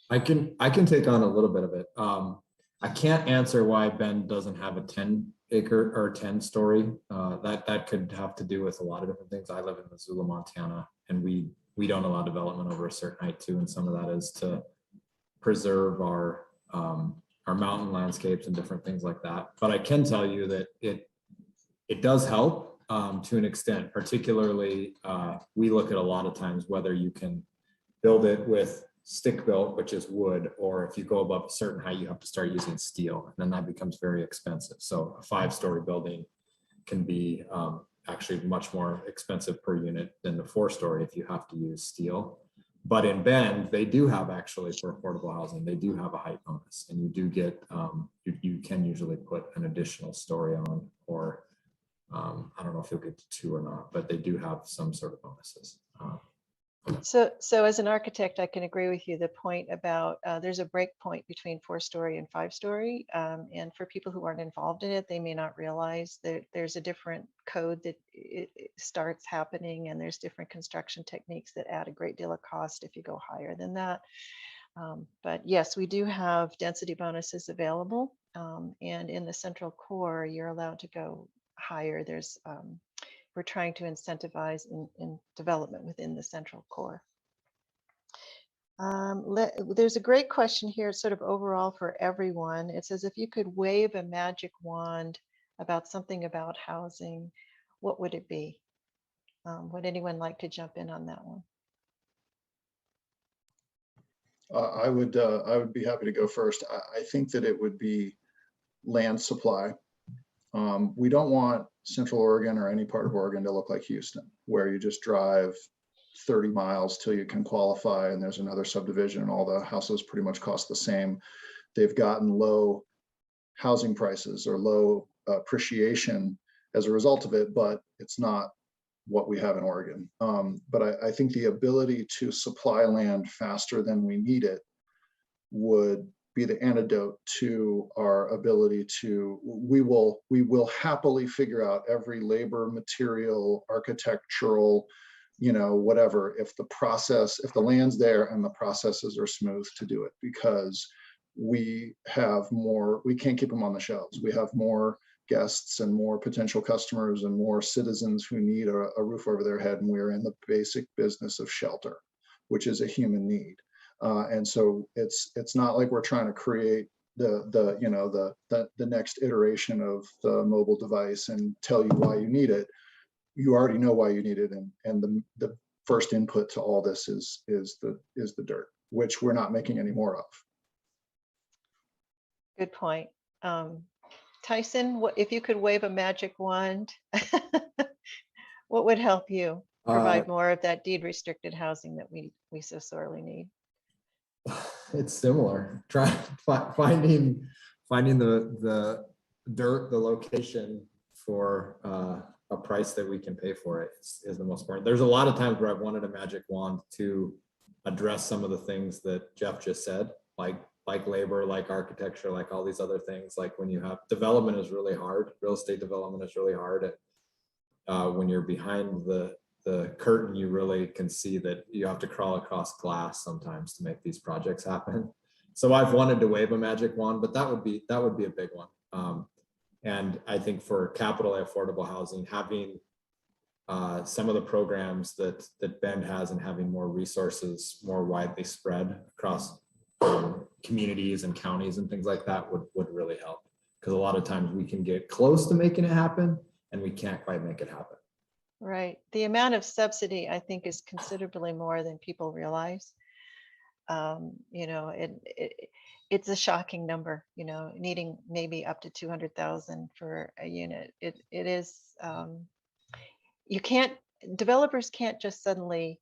I can take on a little bit of it. I can't answer why Bend doesn't have a 10-acre or 10-story. That could have to do with a lot of different things. I live in Missoula, Montana, and we don't allow development over a certain height too, and some of that is to preserve our mountain landscapes and different things like that. But I can tell you that it does help to an extent. Particularly, we look at a lot of times whether you can build it with stick built, which is wood, or if you go above a certain height, you have to start using steel, and then that becomes very expensive. So a 5-story building can be actually much more expensive per unit than the 4-story if you have to use steel. But in Bend, they do have actually for affordable housing, they do have a height bonus, and you do get, you can usually put an additional story on, or I don't know if you'll get to 2 or not, but they do have some sort of bonuses. So as an architect, I can agree with you. The point about there's a break point between 4-story and 5-story. And for people who aren't involved in it, they may not realize that there's a different code that it starts happening, and there's different construction techniques that add a great deal of cost if you go higher than that. But yes, we do have density bonuses available. And in the central core, you're allowed to go higher. We're trying to incentivize in development within the central core. There's a great question here, sort of overall for everyone. It says, if you could wave a magic wand about something about housing, what would it be? Would anyone like to jump in on that one? I would be happy to go first. I think that it would be land supply. We don't want Central Oregon or any part of Oregon to look like Houston, where you just drive 30 miles till you can qualify and there's another subdivision and all the houses pretty much cost the same. They've gotten low housing prices or low appreciation as a result of it, but it's not what we have in Oregon. But I think the ability to supply land faster than we need it would be the antidote to our ability to, we will happily figure out every labor, material, architectural, whatever, if the land's there and the processes are smooth to do it, because we can't keep them on the shelves. We have more guests and more potential customers and more citizens who need a roof over their head. And we're in the basic business of shelter, which is a human need. And so it's not like we're trying to create the next iteration of the mobile device and tell you why you need it. You already know why you need it, and the first input to all this is the dirt, which we're not making any more of. Good point. Tyson, if you could wave a magic wand, what would help you provide more of that deed restricted housing that we so sorely need? It's similar. Finding the dirt, the location for a price that we can pay for it is the most important. There's a lot of times where I've wanted a magic wand to address some of the things that Jeff just said, like labor, like architecture, like all these other things. Like when you have development is really hard. Real estate development is really hard. When you're behind the curtain, you really can see that you have to crawl across glass sometimes to make these projects happen. So I've wanted to wave a magic wand, but that would be a big one. And I think for capital affordable housing, having some of the programs that Bend has and having more resources more widely spread across communities and counties and things like that would really help, because a lot of times we can get close to making it happen and we can't quite make it happen. Right. The amount of subsidy, I think, is considerably more than people realize. It's a shocking number, needing maybe up to 200,000 for a unit. It is, developers can't just suddenly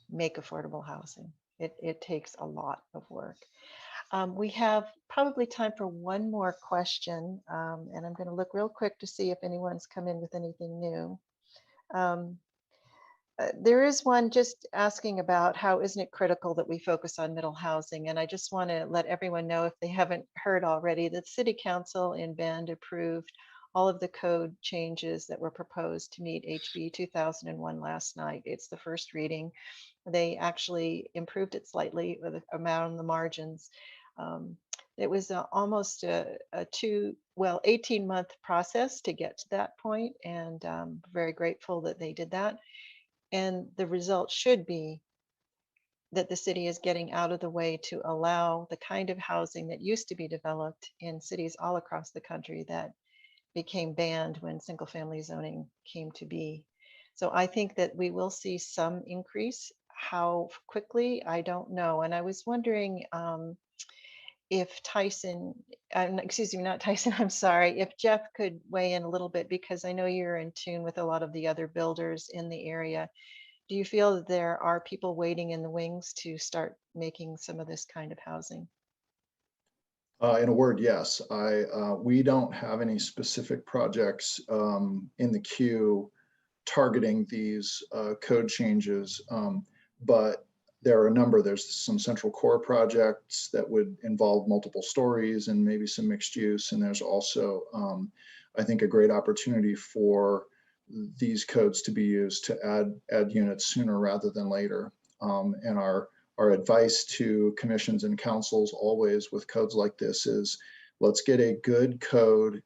make affordable housing. It takes a lot of work. We have probably time for one more question, and I'm going to look real quick to see if anyone's come in with anything new. There is one just asking about how isn't it critical that we focus on middle housing? And I just want to let everyone know, if they haven't heard already, that City Council in Bend approved all of the code changes that were proposed to meet HB 2001 last night. It's the first reading. They actually improved it slightly with around the margins. It was almost a 18-month process to get to that point, and very grateful that they did that. And the result should be that the city is getting out of the way to allow the kind of housing that used to be developed in cities all across the country that became banned when single family zoning came to be. So I think that we will see some increase. How quickly, I don't know. And I was wondering if Tyson, excuse me, not Tyson, I'm sorry, if Jeff could weigh in a little bit, because I know you're in tune with a lot of the other builders in the area. Do you feel that there are people waiting in the wings to start making some of this kind of housing? In a word, yes. We don't have any specific projects in the queue targeting these code changes. but there are a number. There's some central core projects that would involve multiple stories and maybe some mixed use. And there's also, I think, a great opportunity for these codes to be used to add units sooner rather than later. And our advice to commissions and councils always with codes like this is, let's get a good code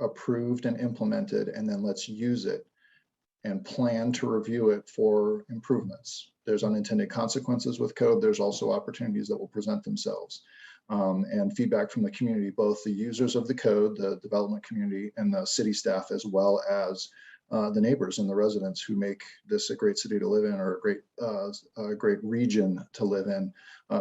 approved and implemented, and then let's use it and plan to review it for improvements. There's unintended consequences with code. There's also opportunities that will present themselves. And feedback from the community, both the users of the code, the development community, and the city staff, as well as the neighbors and the residents who make this a great city to live in, or a great region to live in.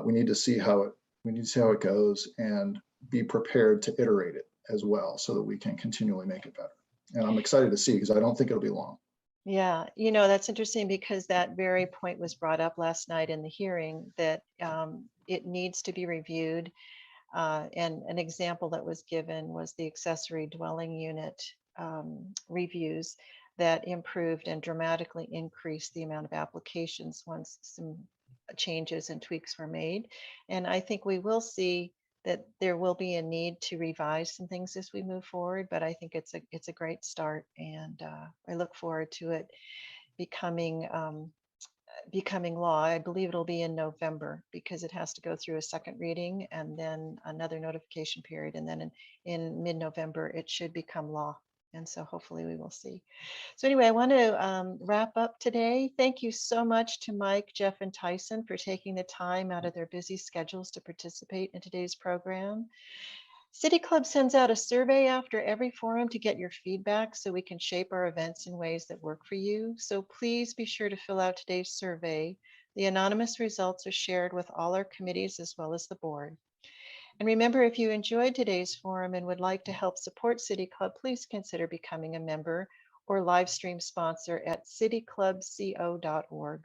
We need to see how it goes and be prepared to iterate it as well, so that we can continually make it better. And I'm excited to see, because I don't think it'll be long. Yeah, you know, that's interesting because that very point was brought up last night in the hearing, that it needs to be reviewed. And an example that was given was the accessory dwelling unit reviews that improved and dramatically increased the amount of applications once some changes and tweaks were made. And I think we will see that there will be a need to revise some things as we move forward, but I think it's a great start, and I look forward to it becoming law. I believe it'll be in November, because it has to go through a second reading and then another notification period, and then in mid-November it should become law. And so hopefully we will see. So anyway, I want to wrap up today. Thank you so much to Mike, Jeff, and Tyson for taking the time out of their busy schedules to participate in today's program. City Club sends out a survey after every forum to get your feedback, so we can shape our events in ways that work for you. So please be sure to fill out today's survey. The anonymous results are shared with all our committees as well as the board. And remember, if you enjoyed today's forum and would like to help support City Club, please consider becoming a member or live stream sponsor at cityclubco.org.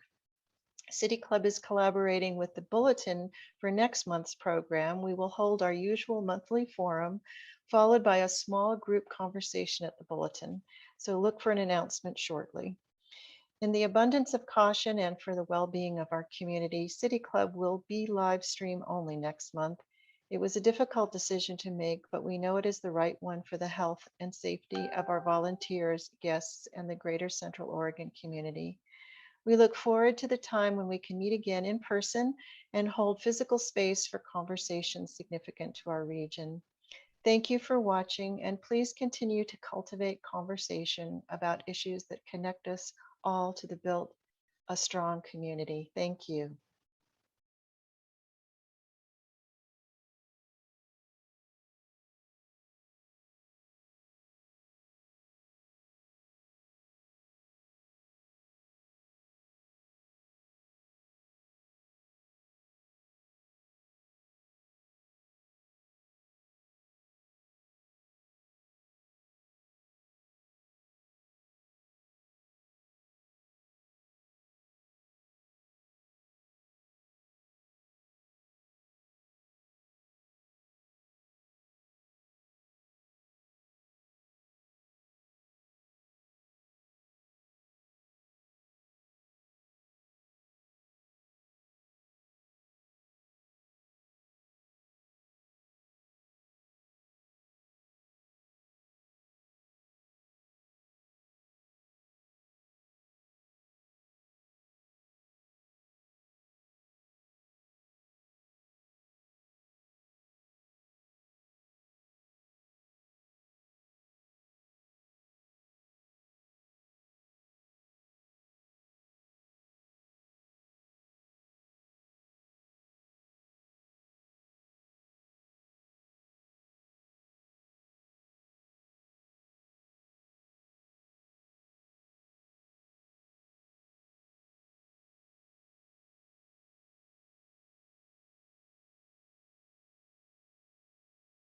City Club is collaborating with the Bulletin for next month's program. We will hold our usual monthly forum, followed by a small group conversation at the Bulletin. So look for an announcement shortly. In the abundance of caution and for the well-being of our community, City Club will be live stream only next month. It was a difficult decision to make, but we know it is the right one for the health and safety of our volunteers, guests, and the greater Central Oregon community. We look forward to the time when we can meet again in person and hold physical space for conversations significant to our region. Thank you for watching, and please continue to cultivate conversation about issues that connect us all to build a strong community. Thank you.